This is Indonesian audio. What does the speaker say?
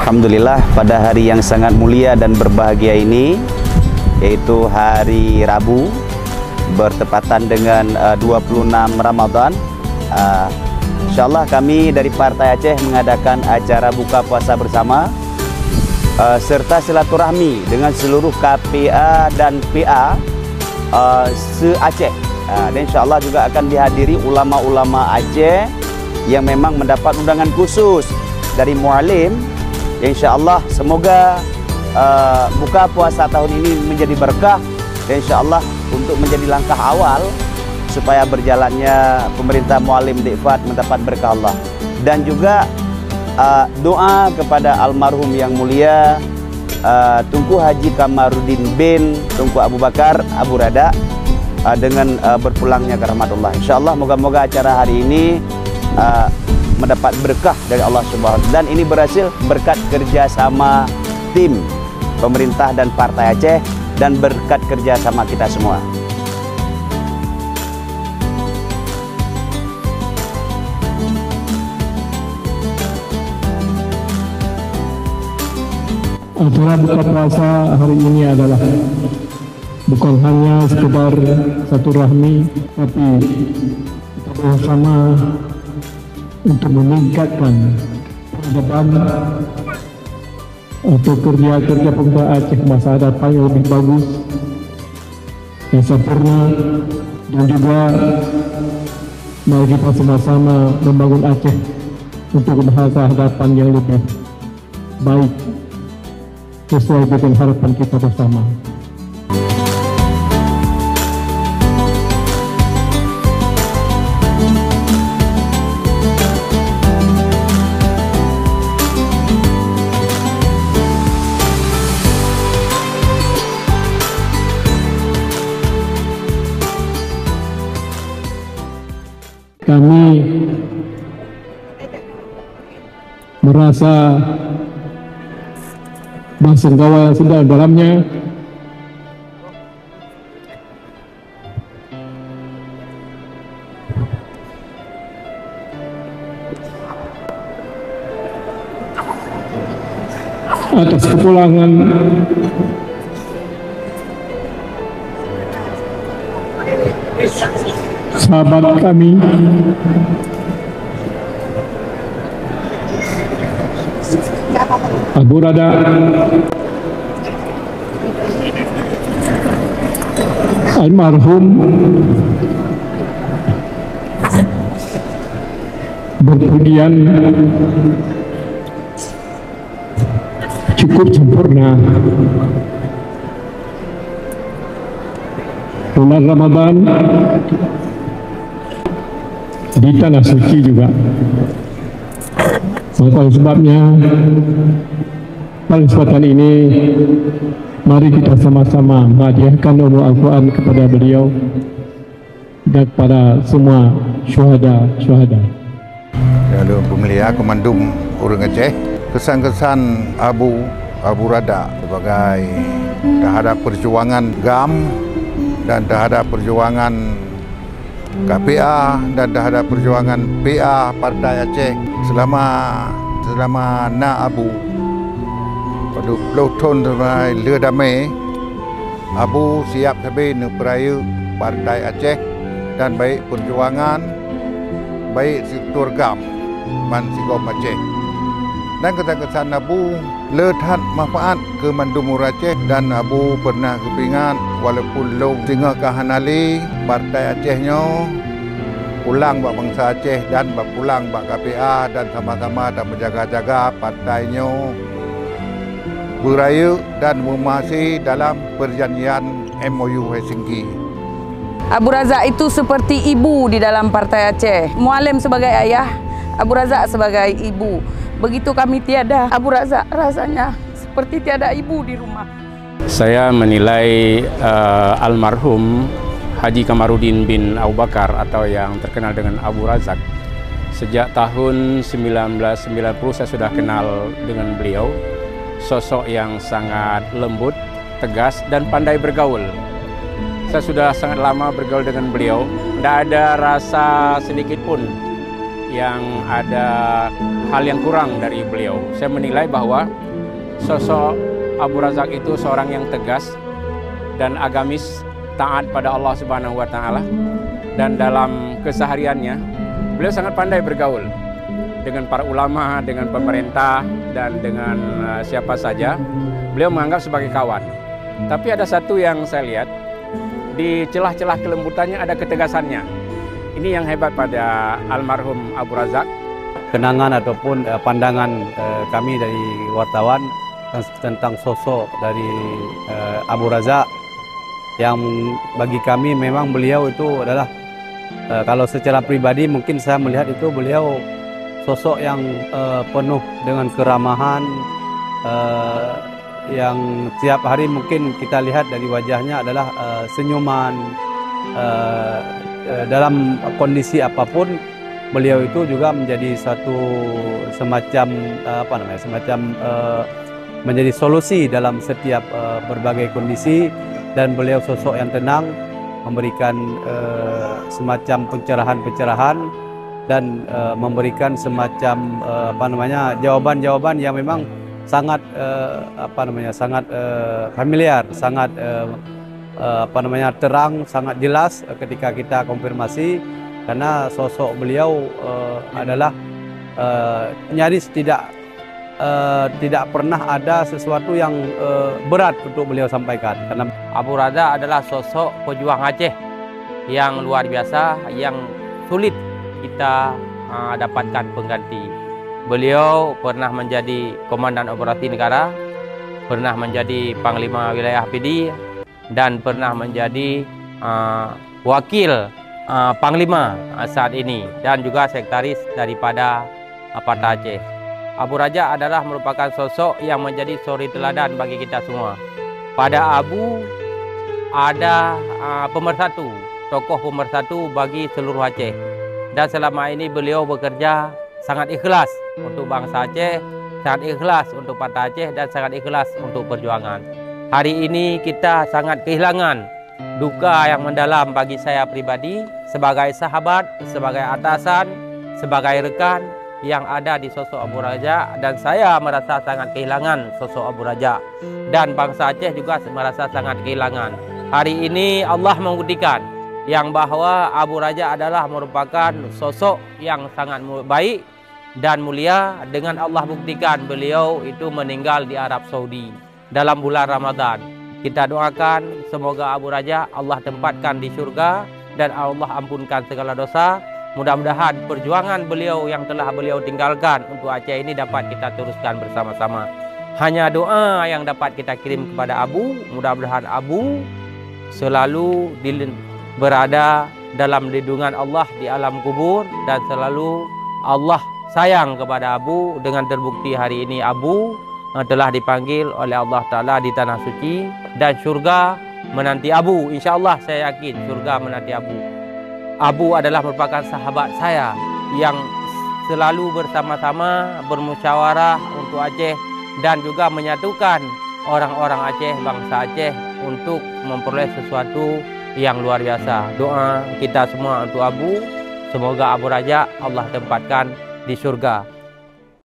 Alhamdulillah, pada hari yang sangat mulia dan berbahagia ini, yaitu hari Rabu, bertepatan dengan 26 Ramadan, insyaallah kami dari Partai Aceh mengadakan acara buka puasa bersama serta silaturahmi dengan seluruh KPA dan PA se-Aceh. Dan insyaallah juga akan dihadiri ulama-ulama Aceh yang memang mendapat undangan khusus dari Mualim. InsyaAllah semoga buka puasa tahun ini menjadi berkah dan insyaAllah untuk menjadi langkah awal supaya berjalannya pemerintah Mualim Dikfat mendapat berkah Allah. Dan juga doa kepada almarhum yang mulia Tunku Haji Kamarudin bin Tunku Abu Bakar Abu Rada dengan berpulangnya ke rahmat Allah. InsyaAllah moga-moga acara hari ini mendapat berkah dari Allah Subhanahu wa Ta'ala, dan ini berhasil berkat kerjasama tim pemerintah dan Partai Aceh dan berkat kerjasama kita semua. Acara buka puasa hari ini adalah bukan hanya sekedar satu rahmi, tapi kita bersama untuk meningkatkan peradaban atau kerja-kerja pemerintah Aceh masa hadapan yang lebih bagus, yang sempurna, dan juga mari kita sama-sama membangun Aceh untuk masa hadapan yang lebih baik sesuai dengan harapan kita bersama. Kami merasa bersenggawa yang sedang dalamnya atas kepulangan sahabat kami Abu Rada almarhum berpergian cukup sempurna. Bulan Ramadan di tanah suci juga. Oleh sebabnya pada kesempatan ini mari kita sama-sama menghadiahkan nurul Al-Quran kepada beliau dan kepada semua syuhada. Lalu Pemulia Komandum Orang Aceh, kesan-kesan Abu Rada sebagai terhadap perjuangan GAM dan terhadap perjuangan KPA dan terhadap perjuangan PA Partai Aceh selama na Abu pada 10 tahun sampai lửa damai. Abu siap sebagai peraya Partai Aceh dan baik perjuangan baik sektor GAM man Sigom Aceh. Dan kesan Abu lehat manfaat ke Mandumur Aceh, dan Abu pernah kepingan walaupun long singa kahanali Partai Acehnya pulang bak bangsa Aceh dan bak pulang bak KPA dan sama-sama dan menjaga-jaga partainya beraya dan memahasi dalam perjanjian MOU Helsinki. Abu Razak itu seperti ibu di dalam Partai Aceh. Mualim sebagai ayah, Abu Razak sebagai ibu. Begitu kami tiada Abu Razak, rasanya seperti tiada ibu di rumah. Saya menilai almarhum Haji Kamarudin bin Abu Bakar atau yang terkenal dengan Abu Razak. Sejak tahun 1990 saya sudah kenal dengan beliau. Sosok yang sangat lembut, tegas, dan pandai bergaul. Saya sudah sangat lama bergaul dengan beliau. Tidak ada rasa sedikit pun yang ada hal yang kurang dari beliau. Saya menilai bahwa sosok Abu Razak itu seorang yang tegas dan agamis, taat pada Allah Subhanahu wa Ta'ala, dan dalam kesehariannya beliau sangat pandai bergaul dengan para ulama, dengan pemerintah, dan dengan siapa saja. Beliau menganggap sebagai kawan. Tapi ada satu yang saya lihat, di celah-celah kelembutannya ada ketegasannya. Ini yang hebat pada almarhum Abu Razak. Kenangan ataupun pandangan kami dari wartawan tentang sosok dari Abu Razak, yang bagi kami memang beliau itu adalah kalau secara pribadi mungkin saya melihat itu beliau sosok yang penuh dengan keramahan, yang tiap hari mungkin kita lihat dari wajahnya adalah senyuman. Dalam kondisi apapun beliau itu juga menjadi satu semacam menjadi solusi dalam setiap berbagai kondisi, dan beliau sosok yang tenang, memberikan semacam pencerahan-pencerahan dan memberikan semacam jawaban-jawaban yang memang sangat sangat familiar, sangat terang, sangat jelas ketika kita konfirmasi, karena sosok beliau adalah nyaris tidak pernah ada sesuatu yang berat untuk beliau sampaikan. Karena Abu Razak adalah sosok pejuang Aceh yang luar biasa, yang sulit kita dapatkan pengganti. Beliau pernah menjadi Komandan Operasi Negara, pernah menjadi Panglima Wilayah PD, dan pernah menjadi Wakil Panglima saat ini, dan juga Sekretaris daripada Partai Aceh. Abu Razak adalah merupakan sosok yang menjadi suri teladan bagi kita semua. Pada Abu ada pemersatu, tokoh pemersatu bagi seluruh Aceh. Dan selama ini beliau bekerja sangat ikhlas untuk bangsa Aceh, sangat ikhlas untuk Partai Aceh, dan sangat ikhlas untuk perjuangan. Hari ini kita sangat kehilangan duka yang mendalam bagi saya pribadi, sebagai sahabat, sebagai atasan, sebagai rekan yang ada di sosok Abu Razak, dan saya merasa sangat kehilangan sosok Abu Razak, dan bangsa Aceh juga merasa sangat kehilangan. Hari ini Allah membuktikan yang bahwa Abu Razak adalah merupakan sosok yang sangat baik dan mulia, dengan Allah buktikan beliau itu meninggal di Arab Saudi dalam bulan Ramadan. Kita doakan semoga Abu Razak Allah tempatkan di surga dan Allah ampunkan segala dosa. Mudah-mudahan perjuangan beliau yang telah beliau tinggalkan untuk Aceh ini dapat kita teruskan bersama-sama. Hanya doa yang dapat kita kirim kepada Abu, mudah-mudahan Abu selalu berada dalam lindungan Allah di alam kubur, dan selalu Allah sayang kepada Abu, dengan terbukti hari ini Abu telah dipanggil oleh Allah Ta'ala di Tanah Suci, dan surga menanti Abu. Insya Allah saya yakin surga menanti Abu. Abu adalah merupakan sahabat saya yang selalu bersama-sama bermusyawarah untuk Aceh, dan juga menyatukan orang-orang Aceh, bangsa Aceh, untuk memperoleh sesuatu yang luar biasa. Doa kita semua untuk Abu, semoga Abu Razak Allah tempatkan di surga.